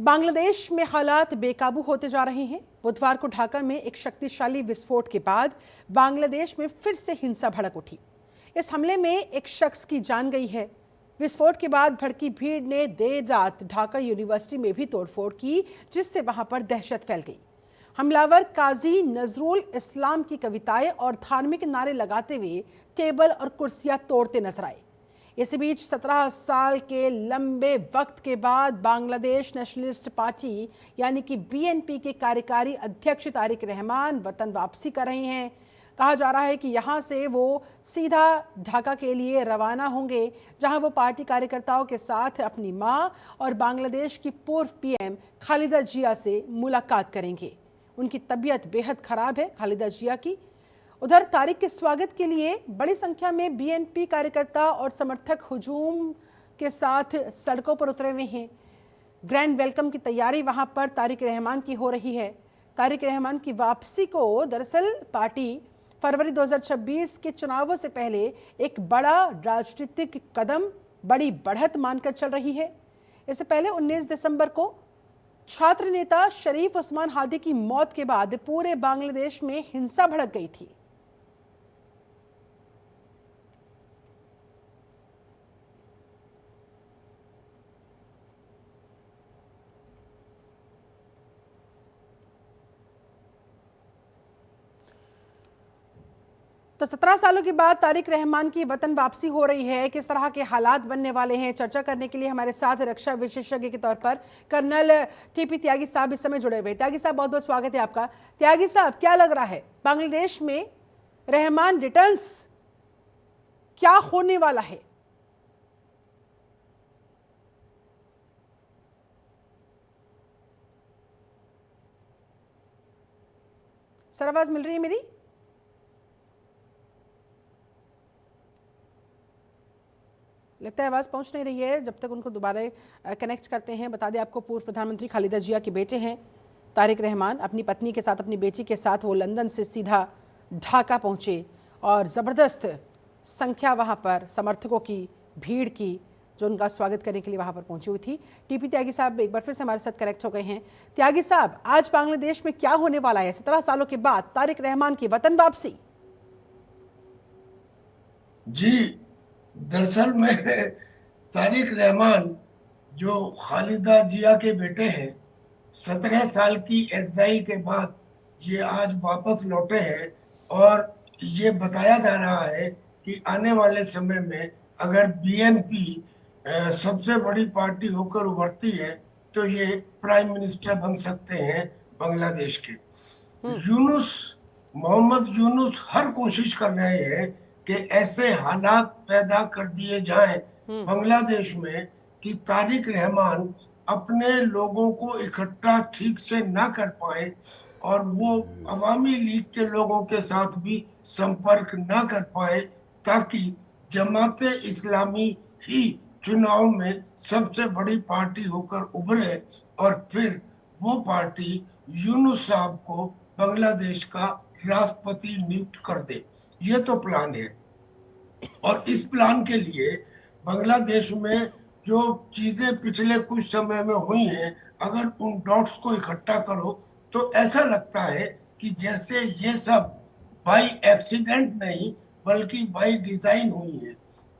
बांग्लादेश में हालात बेकाबू होते जा रहे हैं। बुधवार को ढाका में एक शक्तिशाली विस्फोट के बाद बांग्लादेश में फिर से हिंसा भड़क उठी। इस हमले में एक शख्स की जान गई है। विस्फोट के बाद भड़की भीड़ ने देर रात ढाका यूनिवर्सिटी में भी तोड़फोड़ की, जिससे वहां पर दहशत फैल गई। हमलावर काजी नजरुल इस्लाम की कविताएं और धार्मिक नारे लगाते हुए टेबल और कुर्सियां तोड़ते नजर आए। इसी बीच 17 साल के लंबे वक्त के बाद बांग्लादेश नेशनलिस्ट पार्टी यानी कि बीएनपी के कार्यकारी अध्यक्ष तारिक रहमान वतन वापसी कर रहे हैं। कहा जा रहा है कि यहां से वो सीधा ढाका के लिए रवाना होंगे, जहां वो पार्टी कार्यकर्ताओं के साथ अपनी मां और बांग्लादेश की पूर्व पीएम खालिदा जिया से मुलाकात करेंगे। उनकी तबीयत बेहद खराब है खालिदा जिया की। उधर तारिक के स्वागत के लिए बड़ी संख्या में बीएनपी कार्यकर्ता और समर्थक हुजूम के साथ सड़कों पर उतरे हुए हैं। ग्रैंड वेलकम की तैयारी वहां पर तारिक रहमान की हो रही है। तारिक रहमान की वापसी को दरअसल पार्टी फरवरी 2026 के चुनावों से पहले एक बड़ा राजनीतिक कदम, बड़ी बढ़त मानकर चल रही है। इससे पहले 19 दिसंबर को छात्र नेता शरीफ उस्मान हादी की मौत के बाद पूरे बांग्लादेश में हिंसा भड़क गई थी। तो 17 सालों के बाद तारिक रहमान की वतन वापसी हो रही है। किस तरह के हालात बनने वाले हैं, चर्चा करने के लिए हमारे साथ रक्षा विशेषज्ञ के तौर पर कर्नल टीपी त्यागी साहब इस समय जुड़े हुए। त्यागी साहब, बहुत बहुत स्वागत है आपका। त्यागी साहब, क्या लग रहा है बांग्लादेश में रहमान रिटर्न्स क्या होने वाला है? सर, आवाज मिल रही है मेरी? लगता है आवाज़ पहुंच नहीं रही है। जब तक उनको दोबारा कनेक्ट करते हैं, बता दें आपको पूर्व प्रधानमंत्री खालिदा जिया के बेटे हैं तारिक रहमान। अपनी पत्नी के साथ, अपनी बेटी के साथ वो लंदन से सीधा ढाका पहुंचे और ज़बरदस्त संख्या वहां पर समर्थकों की भीड़ की जो उनका स्वागत करने के लिए वहां पर पहुंची हुई थी। टीपी त्यागी साहब एक बार फिर से हमारे साथ कनेक्ट हो गए हैं। त्यागी साहब, आज बांग्लादेश में क्या होने वाला है 17 सालों के बाद तारिक रहमान की वतन वापसी? जी, दरअसल में तारिक रहमान जो खालिदा जिया के बेटे हैं, 17 साल की एग्जाइल के बाद ये आज वापस लौटे हैं और ये बताया जा रहा है कि आने वाले समय में अगर बीएनपी सबसे बड़ी पार्टी होकर उभरती है तो ये प्राइम मिनिस्टर बन सकते हैं बांग्लादेश के। यूनुस, मोहम्मद यूनुस हर कोशिश कर रहे हैं कि ऐसे हालात पैदा कर दिए जाएं बांग्लादेश में कि तारिक रहमान अपने लोगों को इकट्ठा ठीक से ना कर पाए और वो अवामी लीग के लोगों के साथ भी संपर्क ना कर पाए, ताकि जमाते इस्लामी ही चुनाव में सबसे बड़ी पार्टी होकर उभरे और फिर वो पार्टी यूनुस साहब को बांग्लादेश का राष्ट्रपति नियुक्त कर दे। ये तो प्लान है। और इस प्लान के लिए बांग्लादेश में जो चीजें पिछले कुछ समय में हुई हैं, अगर उन डॉट्स को इकट्ठा करो तो ऐसा लगता है कि जैसे ये सब बाय एक्सीडेंट नहीं बल्कि बाय डिजाइन हुई है।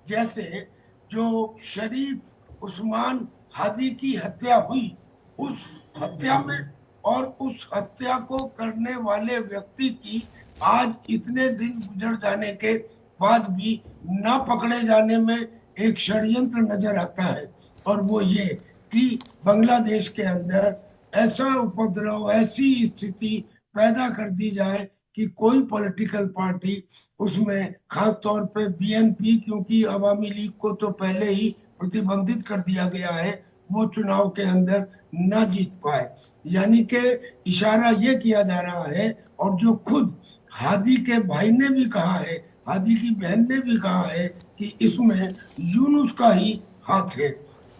जैसे जो शरीफ उस्मान हादी की हत्या हुई, उस हत्या में और उस हत्या को करने वाले व्यक्ति की आज इतने दिन गुजर जाने के बाद भी ना पकड़े जाने में एक षड्यंत्र नजर आता है, और वो ये कि बांग्लादेश के अंदर ऐसा उपद्रव, ऐसी स्थिति पैदा कर दी जाए कि कोई पॉलिटिकल पार्टी उसमें, खास तौर पे बीएनपी, क्योंकि अवामी लीग को तो पहले ही प्रतिबंधित कर दिया गया है, वो चुनाव के अंदर ना जीत पाए। यानी कि इशारा ये किया जा रहा है, और जो खुद हादी के भाई ने भी कहा है, हादी की बहन ने भी कहा है कि इसमें यूनुस का ही हाथ है।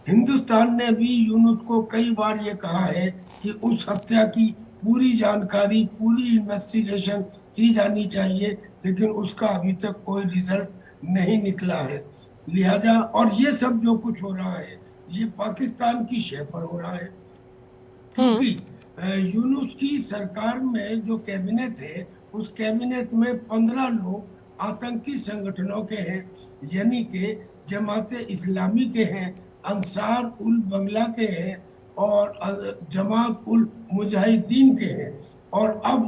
हिंदुस्तान ने भी यूनुस को कई बार ये कहा है कि उस हत्या की पूरी जानकारी, पूरी इन्वेस्टिगेशन की जानी चाहिए, लेकिन उसका अभी तक कोई रिजल्ट नहीं निकला है। लिहाजा और ये सब जो कुछ हो रहा है ये पाकिस्तान की शह पर हो रहा है। क्योंकि यूनुस की सरकार में जो कैबिनेट है, उस कैबिनेट में 15 लोग आतंकी संगठनों के हैं, यानी कि जमाते इस्लामी के हैं, अंसार उल बंगला के हैं और जमात उल मुजाहिदीन के हैं। और अब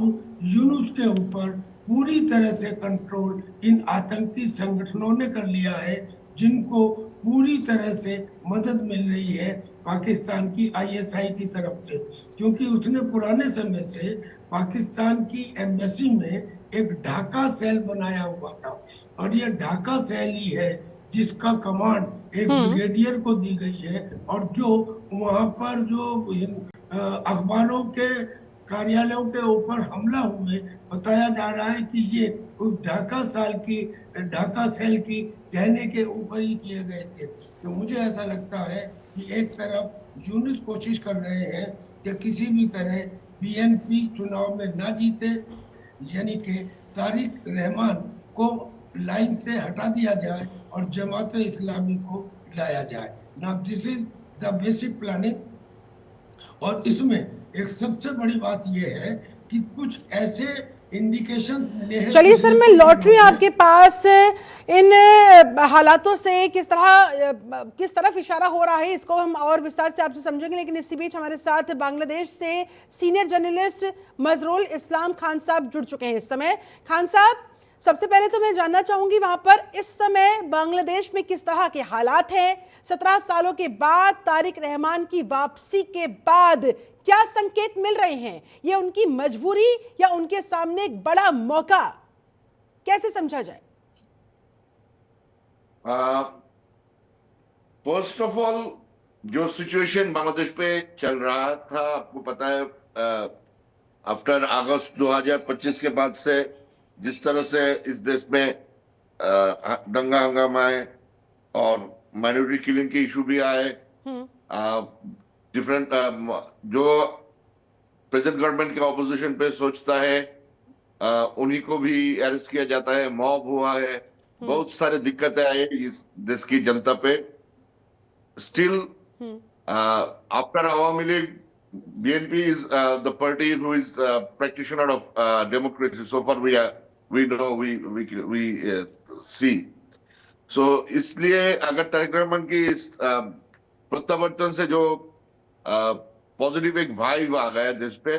यूनुस के ऊपर पूरी तरह से कंट्रोल इन आतंकी संगठनों ने कर लिया है, जिनको पूरी तरह से मदद मिल रही है पाकिस्तान की आईएसआई की तरफ से, क्योंकि उसने पुराने समय से पाकिस्तान की एम्बेसी में एक ढाका सेल बनाया हुआ था, और ये ढाका सेल ही है जिसका कमांड एक ब्रिगेडियर को दी गई है, और जो वहां पर जो अखबारों के कार्यालयों के ऊपर हमला हुए, बताया जा रहा है कि ये उस ढाका सेल की कहने के ऊपर ही किए गए थे। तो मुझे ऐसा लगता है कि एक तरफ यूनुस कोशिश कर रहे हैं कि किसी भी तरह बीएनपी चुनाव में ना जीते, यानी कि तारिक रहमान को लाइन से हटा दिया जाए और जमात इस्लामी को लाया जाए। Now this is the basic planning. और इसमें एक सबसे बड़ी बात यह है कि कुछ ऐसे इंडिकेशन मिले हैं। चलिए सर, मैं लौट रही हूँ आपके पास। इन हालातों से किस तरफ इशारा हो रहा है, इसको हम और विस्तार से आपसे समझेंगे, लेकिन इसी बीच हमारे साथ बांग्लादेश से सीनियर जर्नलिस्ट मजरूल इस्लाम खान साहब जुड़ चुके हैं इस समय। खान साहब, सबसे पहले तो मैं जानना चाहूंगी वहां पर इस समय बांग्लादेश में किस तरह के हालात हैं? 17 सालों के बाद तारिक रहमान की वापसी के बाद क्या संकेत मिल रहे हैं? ये उनकी मजबूरी या उनके सामने एक बड़ा मौका, कैसे समझा जाए? फर्स्ट ऑफ ऑल, जो सिचुएशन बांग्लादेश पे चल रहा था, आपको पता है, आफ्टर अगस्त 2025 के बाद से जिस तरह से इस देश में दंगा हंगामा है और माइनॉरिटी किलिंग के इशू भी आए, डिफरेंट जो प्रेजेंट गवर्नमेंट के ऑपोजिशन पे सोचता है उन्हीं को भी अरेस्ट किया जाता है, मॉब हुआ है, बहुत सारे दिक्कतें आई इस देश की जनता पे। Still after Awami league, BNP is the party who is practitioner of democracy. So far we know, we see. So इसलिए अगर तारिक रहमान की इस प्रत्यावर्तन से जो पॉजिटिव एक वाइब आ गया देश पे,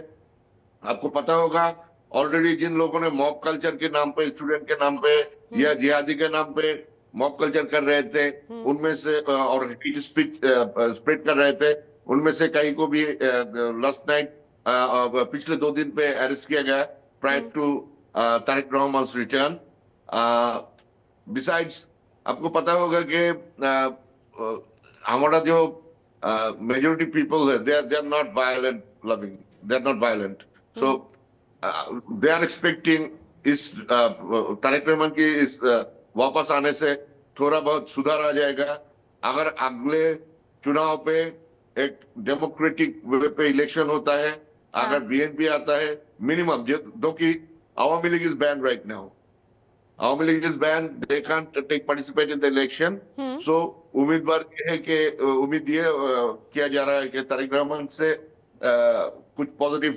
आपको पता होगा ऑलरेडी जिन लोगों ने मॉब कल्चर के नाम पे, स्टूडेंट के नाम पे या जिहादी के नाम पे मॉब कल्चर कर रहे थे, उनमें से और हेट स्पीच स्प्रेड कर रहे थे, उनमें से कई को भी लास्ट नाइट पिछले 2 दिन पे अरेस्ट किया गया prior to Tariq Rahman return. Besides आपको पता होगा कि हमारा जो मेजोरिटी पीपल है, they are not violent loving, they are not violent, so they are expecting इस तारिक रहमान की इस वापस आने से थोड़ा बहुत सुधार आ जाएगा। अगर अगले चुनाव पे एक डेमोक्रेटिक वे पे इलेक्शन होता है, अगर BNP आता है मिनिमम, दो कि Awami League is ban right now, Awami League is ban, they can't take participate in the election. So उम्मीदवार है कि उम्मीद ये किया जा रहा है कि तारिक रहमान से कुछ पॉजिटिव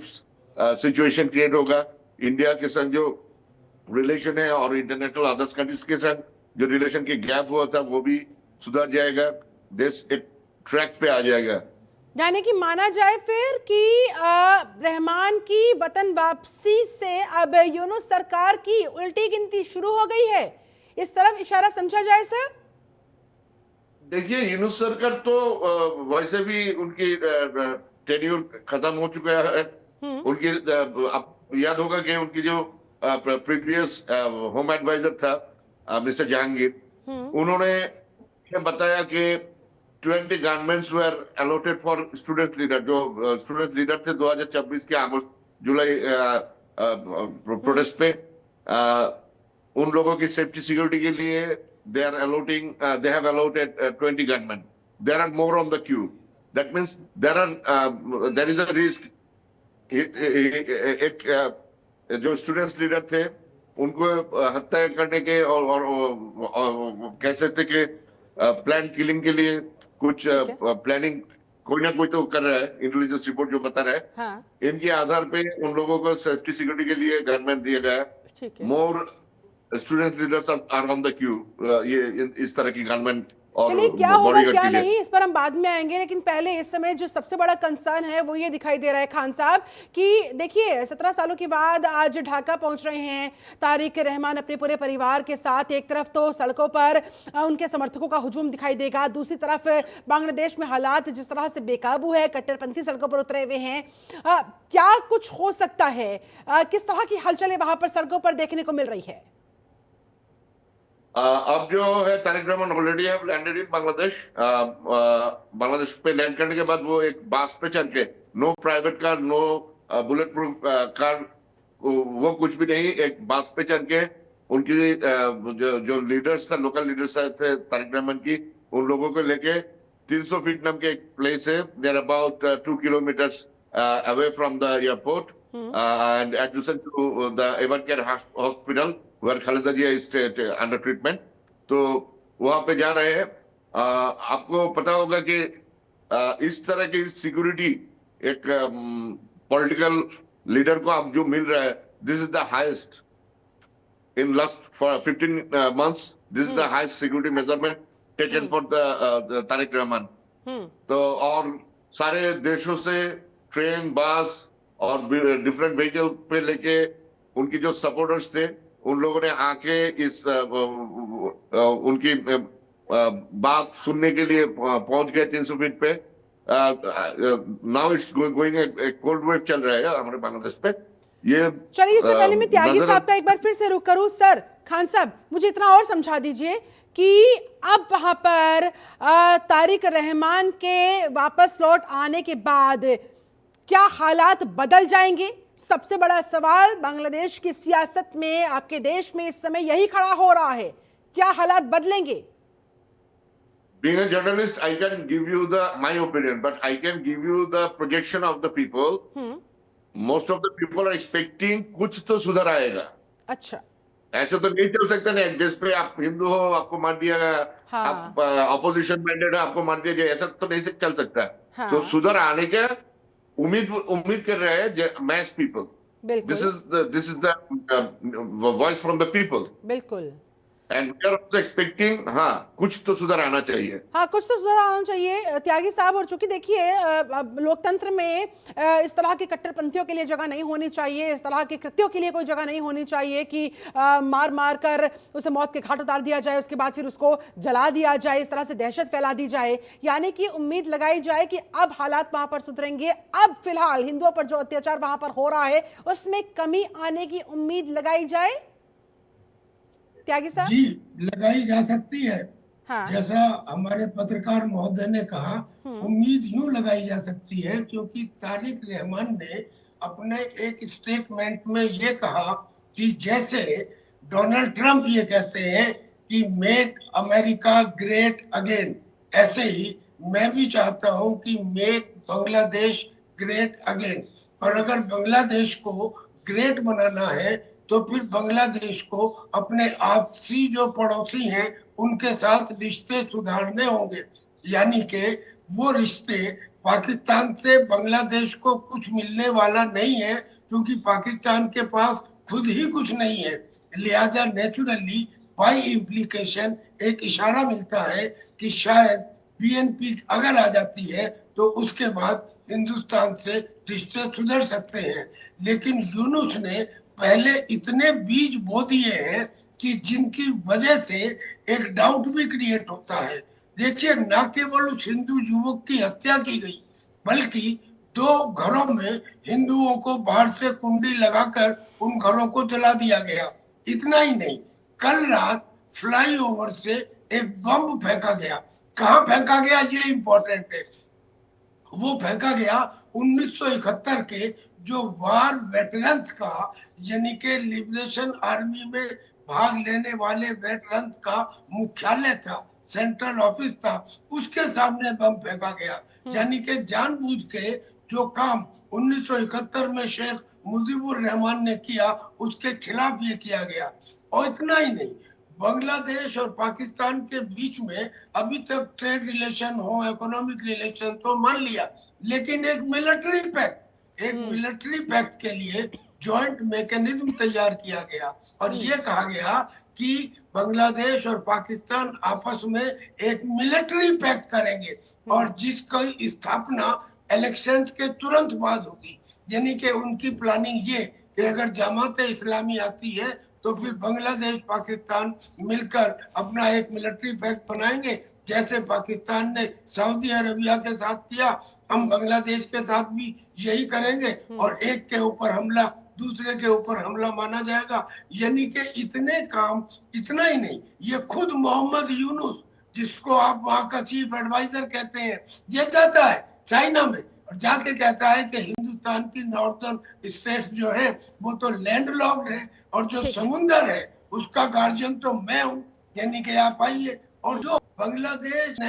सिचुएशन क्रिएट होगा। इंडिया के संग जो रिलेशन है और इंटरनेशनल अदर्स कंट्रीज के संग जो रिलेशन के गैप हुआ था वो भी सुधर जाएगा, देश एक ट्रैक पे आ जाएगा। यानी कि माना जाए फिर कि रहमान की वतन वापसी से अब यूनुस सरकार की उल्टी गिनती शुरू हो गई है, इस तरफ इशारा समझा जाए सर? देखिए, यूनुस सरकार तो वैसे भी उनकी टेन्यूर खत्म हो चुका है। उनकी आप याद होगा कि उनकी जो प्रीवियस होम एडवाइजर था मिस्टर जहांगीर, उन्होंने बताया कि 20 governments were allotted for student leader. जो स्टूडेंट लीडर थे 2026 के अगस्त जुलाई प्रोटेस्ट पे, उन लोगों की सेफ्टी सिक्योरिटी के लिए they have allotted 20 gunmen. There are more on the queue. That means there is a risk. एक जो स्टूडेंट्स लीडर थे उनको हत्या करने के और कह सकते कि प्लान किलिंग के लिए कुछ प्लानिंग कोई ना कोई तो कर रहा है, इंटेलिजेंस रिपोर्ट जो बता रहा है, हाँ, इनके आधार पे उन लोगों को सेफ्टी सिक्योरिटी के लिए गनमैन दिया गया। ठीक है। More student leaders are on the queue, ये इस तरह की गनमैन और चलिए, क्या होगा बॉडीगार्ड क्या के लिए। नहीं इस पर हम बाद में आएंगे, लेकिन पहले इस समय जो सबसे बड़ा कंसर्न है वो ये दिखाई दे रहा है खान साहब कि देखिए 17 सालों के बाद आज ढाका पहुंच रहे हैं तारिक रहमान अपने पूरे परिवार के साथ। एक तरफ तो सड़कों पर उनके समर्थकों का हुजूम दिखाई देगा, दूसरी तरफ बांग्लादेश में हालात जिस तरह से बेकाबू है, कट्टरपंथी सड़कों पर उतरे हुए हैं। क्या कुछ हो सकता है? किस तरह की हलचलें वहां पर सड़कों पर देखने को मिल रही है? अब जो है Tariq Rahman already have landed in Bangladesh. Bangladesh पे लैंड करने के बाद वो एक बास पे चढ़ के, no private car, no bullet proof car, वो कुछ भी नहीं, एक बास पे चढ़ के उनकी जो लीडर्स था, लोकल लीडर्स थे तारिक रहमान की, उन लोगों को लेके 300 फीट नाम के एक प्लेस है, there about 2 kilometres away from the airport and adjacent to the Evercare hospital where Khaleda Zia is under treatment। तो वहां पे जा रहे हैं। आपको पता होगा कि इस तरह की सिक्योरिटी एक पॉलिटिकल लीडर को आप जो मिल रहा है, this is the highest in last 15 months, this is the highest security measurement taken for the Tariq Rahman. तो और सारे देशों से ट्रेन, बस और डिफरेंट व्हीकल पे लेके उनकी जो सपोर्टर्स थे, उन लोगों ने आके इस उनकी बात सुनने के लिए पहुंच गए 300 फीट पे। नाउ इट्स गोइंग, एक कोल्ड वेव चल रहा है हमारे बांग्लादेश पे। ये चलिए, इससे पहले मैं त्यागी साहब का एक बार फिर से रुक करूं। सर खान साहब, मुझे इतना और समझा दीजिए कि अब वहां पर तारिक रहमान के वापस लौट आने के बाद क्या हालात बदल जाएंगे? सबसे बड़ा सवाल बांग्लादेश की सियासत में, आपके देश में इस समय यही खड़ा हो रहा है, क्या हालात बदलेंगे? Being a journalist, I can give you my opinion, but I can give you the projection of the people. Most of the people are expecting कुछ तो सुधार आएगा। अच्छा, ऐसे तो नहीं चल सकता ना, जिस पे आप हिंदू हो आपको मार दिया गया, हाँ। आप ऑपोजिशन माइंडेड हो आपको मार दिया गया, ऐसा तो नहीं चल सकता। हाँ। तो सुधार आने का उम्मीद कर रहे हैं mass people. This is the voice from the people. बिल्कुल। And we are also expecting, हाँ कुछ तो सुधार आना चाहिए। हाँ, कुछ तो सुधार आना चाहिए त्यागी साहब। और चूंकि देखिए लोकतंत्र में इस तरह के कट्टरपंथियों के लिए जगह नहीं होनी चाहिए, इस तरह के कृत्यों के लिए कोई जगह नहीं होनी चाहिए कि मार मार कर उसे मौत के घाट उतार दिया जाए, उसके बाद फिर उसको जला दिया जाए, इस तरह से दहशत फैला दी जाए। यानी कि उम्मीद लगाई जाए कि अब हालात वहां पर सुधरेंगे। अब फिलहाल हिंदुओं पर जो अत्याचार वहां पर हो रहा है उसमें कमी आने की उम्मीद लगाई जाए, त्यागी साहब? जी, लगाई जा सकती है। हाँ। जैसा हमारे पत्रकार महोदय ने कहा, उम्मीद यूं लगाई जा सकती है क्योंकि तारिक रहमान ने अपने एक स्टेटमेंट में ये कहा कि जैसे डोनाल्ड ट्रंप ये कहते हैं कि मेक अमेरिका ग्रेट अगेन, ऐसे ही मैं भी चाहता हूं कि मेक बांग्लादेश ग्रेट अगेन। और अगर बांग्लादेश को ग्रेट बनाना है तो फिर बांग्लादेश को अपने आपसी जो पड़ोसी हैं उनके साथ रिश्ते सुधारने होंगे। यानी कि वो रिश्ते, पाकिस्तान से बांग्लादेश को कुछ मिलने वाला नहीं है क्योंकि पाकिस्तान के पास खुद ही कुछ नहीं है। लिहाजा नेचुरली बाय इम्प्लीकेशन एक इशारा मिलता है कि शायद बीएनपी अगर आ जाती है तो उसके बाद हिंदुस्तान से रिश्ते सुधर सकते हैं। लेकिन यूनुस ने पहले इतने बीज बो दिए हैं कि जिनकी वजह से एक डाउट भी क्रिएट होता है। देखिए, ना केवल उस हिंदू युवक की हत्या की गई बल्कि 2 घरों में हिंदुओं को बाहर से कुंडी लगाकर उन घरों को जला दिया गया। इतना ही नहीं, कल रात फ्लाईओवर से एक बम फेंका गया। कहाँ फेंका गया ये इंपॉर्टेंट है। वो फेंका गया 1971 के जो वार वेटरन्स का, यानी कि लिबरेशन आर्मी में भाग लेने वाले वेटरन्स का मुख्यालय था, सेंट्रल ऑफिस था, उसके सामने बम फेंका गया। यानी कि जानबूझ के जो काम 1971 में शेख मुजीबुर रहमान ने किया उसके खिलाफ ये किया गया। और इतना ही नहीं, बांग्लादेश और पाकिस्तान के बीच में अभी तक ट्रेड रिलेशन हो, इकोनॉमिक रिलेशन तो मान लिया, लेकिन एक मिलिट्री पैक्ट के लिए जॉइंट मैकेनिज्म तैयार किया गया और ये कहा गया कि बांग्लादेश और पाकिस्तान आपस में एक मिलिट्री पैक्ट करेंगे और जिसकी स्थापना इलेक्शंस के तुरंत बाद होगी। यानी कि उनकी प्लानिंग ये कि अगर जमात इस्लामी आती है तो फिर बांग्लादेश पाकिस्तान मिलकर अपना एक मिलिट्री पैक्ट बनाएंगे, जैसे पाकिस्तान ने सऊदी अरबिया के साथ किया, हम बांग्लादेश के साथ भी यही करेंगे और एक के ऊपर हमला दूसरे के ऊपर हमला माना जाएगा। यानी कि इतने काम, इतना ही नहीं, ये खुद मोहम्मद यूनुस, जिसको आप वहां का चीफ एडवाइजर कहते हैं, ये जाता है चाइना में और जाके कहता है कि हिंदुस्तान की नॉर्थर्न स्टेट्स जो है वो तो लैंड लॉक्ड है और जो समुंदर है उसका गार्जियन तो मैं हूँ, यानी कि आप आइए। और जो बांग्लादेश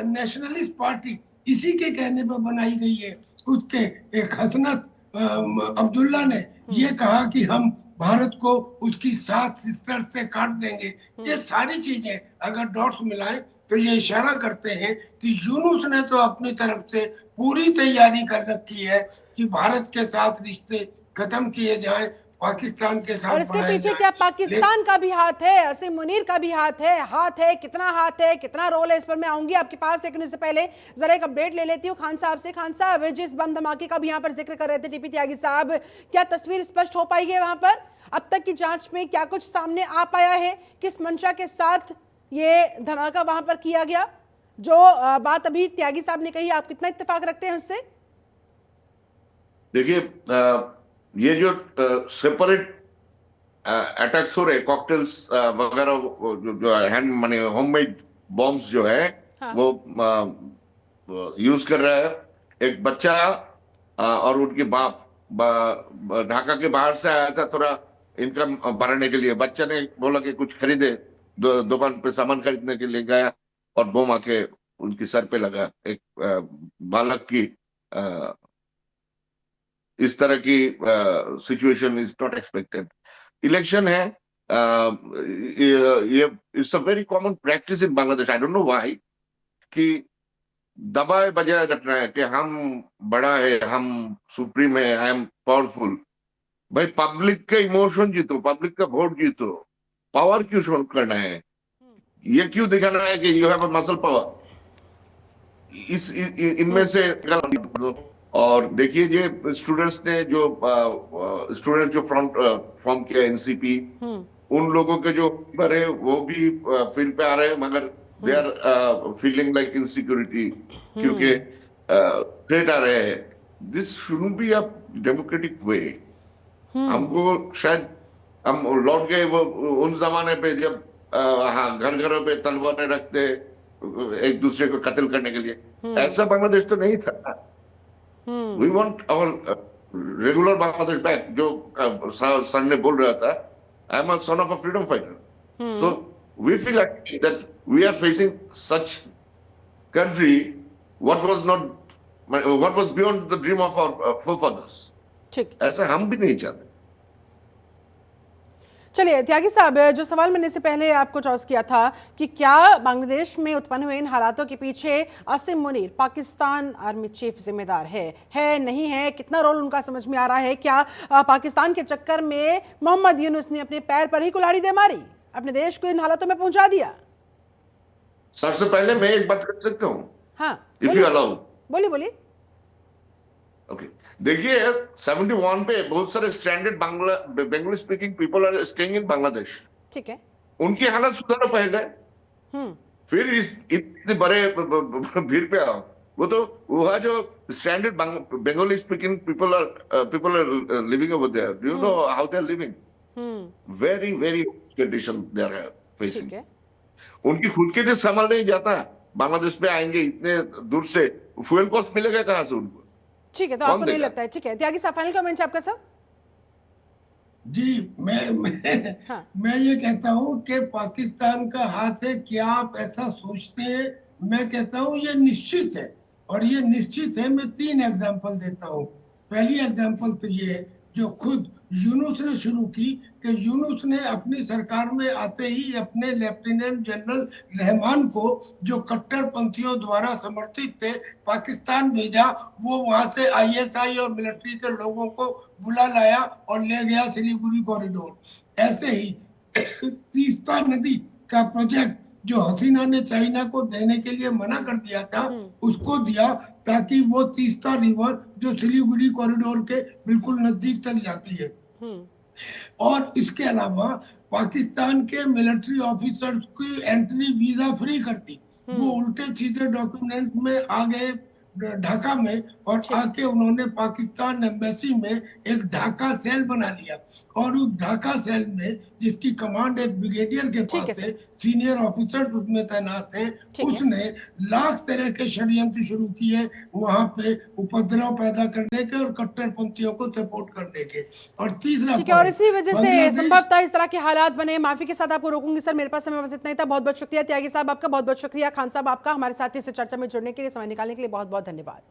नेशनलिस्ट पार्टी इसी के कहने पर बनाई गई है, उसके एक हसनत अब्दुल्ला ने ये कहा कि हम भारत को उसकी 7 सिस्टर से काट देंगे। ये सारी चीजें अगर डॉट्स मिलाएं तो ये इशारा करते हैं कि यूनुस ने तो अपनी तरफ से पूरी तैयारी कर रखी है कि भारत के साथ रिश्ते खत्म किए जाएं, पाकिस्तान के साथ और इसके पीछे क्या पाकिस्तान का भी हाथ है, असीम मुनीर का भी हाथ है, कितना हाथ है, कितना रोल है, इस पर मैं आऊंगी आपके पास, लेकिन इससे पहले जरा एक अपडेट ले लेती हूँ खान साहब से। खान साहब, जिस बम धमाके का भी यहाँ पर जिक्र कर रहे थे टीपी त्यागी साहब, क्या तस्वीर स्पष्ट हो पाई है वहां पर? अब तक की जांच में क्या कुछ सामने आ पाया है? किस मंशा के साथ ये धमाका वहां पर किया गया? जो बात अभी त्यागी साहब ने कही, आप कितना इत्तेफाक रखते हैं उससे? देखिए, ये जो सेपरेट अटैक्स हो रहे, कॉकटेल्स वगैरह, जो हैंड माने होममेड बॉम्ब्स जो है, हाँ। वो यूज कर रहा है एक बच्चा और उनके बाप ढाका के बाहर से आया था थोड़ा इनकम भरने के लिए। बच्चा ने बोला कि कुछ खरीदे, दुकान पे सामान खरीदने के लिए गया और बम आके उनकी सर पे लगा। एक बालक की इस तरह की situation is not expected. Election है, ये it's a very common practice in Bangladesh, I don't know why, कि दबाए बजाय रखना है कि हम बड़ा है, हम सुप्रीम है, आई एम पावरफुल। भाई, पब्लिक का इमोशन जीतो, पब्लिक का वोट जीतो, पावर क्यों शो करना है? ये क्यों दिखाना है कि you have a muscle power? इनमें से और देखिए, ये स्टूडेंट्स ने जो फॉर्म किया एनसीपी, उन लोगों के जो है वो भी फील्ड पे आ रहे हैं, मगर they are feeling like insecurity, क्योंकि थ्रेट आ रहे हैं। This shouldn't be a democratic way. हमको शायद हम लौट गए वो उन जमाने पे जब घर घरों पे तलवारें रखते एक दूसरे को कत्ल करने के लिए। ऐसा बांग्लादेश तो नहीं था। We want our regular Bangladesh back, जो सर ने बोल रहा था, I am a son of a freedom fighter. So we feel like that we are facing such country what was beyond the dream of our forefathers. ठीक, ऐसा हम भी नहीं चाहते। चलिए त्यागी साहब, जो सवाल मैंने इससे पहले आपको चॉइस किया था कि क्या बांग्लादेश में उत्पन्न हुए इन हालातों के पीछे असीम मुनीर, पाकिस्तान आर्मी चीफ, जिम्मेदार है नहीं है? कितना रोल उनका समझ में आ रहा है? क्या पाकिस्तान के चक्कर में मोहम्मद यूनुस ने अपने पैर पर ही कुल्हाड़ी दे मारी, अपने देश को इन हालातों में पहुंचा दिया? सबसे पहले मैं एक बात कर सकता हूँ? हाँ, इफ यू अलाउ। बोलिए। ओके, देखिए 71 पे बहुत सारे standard Bengali speaking people are staying in Bangladesh. ठीक है, उनकी हालत सुधारो पहले, फिर इतने बड़े भीड़ पे आओ। वो तो वहाँ जो standard Bengali speaking people are living over there, do you know how they are living? Very very condition they are facing. उनकी खुद के देश संभाल नहीं जाता, बांग्लादेश पे आएंगे इतने दूर से, फ्यूल कॉस्ट मिलेगा कहाँ से उनको? ठीक है, तो आपको नहीं लगता है? ठीक है, त्यागी साहब, फाइनल कमेंट आपका सर। जी, मैं ये कहता हूँ कि पाकिस्तान का हाथ है, क्या आप ऐसा सोचते हैं? मैं कहता हूँ ये निश्चित है, और ये निश्चित है। मैं 3 एग्जांपल देता हूँ। पहली एग्जांपल तो ये, जो खुद यूनुस ने शुरू की, कि यूनुस ने अपनी सरकार में आते ही अपने लेफ्टिनेंट जनरल रहमान को, जो कट्टरपंथियों द्वारा समर्थित थे, पाकिस्तान भेजा। वो वहां से आईएसआई और मिलिट्री के लोगों को बुला लाया और ले गया सिलीगुड़ी कॉरिडोर। ऐसे ही तीस्ता नदी का प्रोजेक्ट जो हसीना ने चाइना को देने के लिए मना कर दिया था, उसको दिया, ताकि वो तीस्ता रिवर जो सिलीगुड़ी कॉरिडोर के बिल्कुल नजदीक तक जाती है। और इसके अलावा पाकिस्तान के मिलिट्री ऑफिसर्स की एंट्री वीजा फ्री करती। वो उल्टे सीधे डॉक्यूमेंट में आ गए ढाका में, और आके उन्होंने पाकिस्तान एम्बेसी में एक ढाका सेल बना लिया। और उस ढाका सेल में, जिसकी कमांड एक ब्रिगेडियर के पास है, सीनियर ऑफिसर्स उसमें तैनात हैं, उसने लाख तरह के षड्यंत्र शुरू किए वहां पे उपद्रव पैदा करने के और कट्टरपंथियों को सपोर्ट करने के। और तीसरा, और इसी वजह से संभवतः इस तरह के हालात बने। माफी के साथ आपको रोकूंगी सर, मेरे पास समय बस इतना ही था। बहुत बहुत शुक्रिया त्यागी साहब आपका, बहुत बहुत शुक्रिया खान साहब आपका, हमारे साथ इस चर्चा में जुड़ने के लिए, समय निकालने के लिए बहुत बहुत धन्यवाद।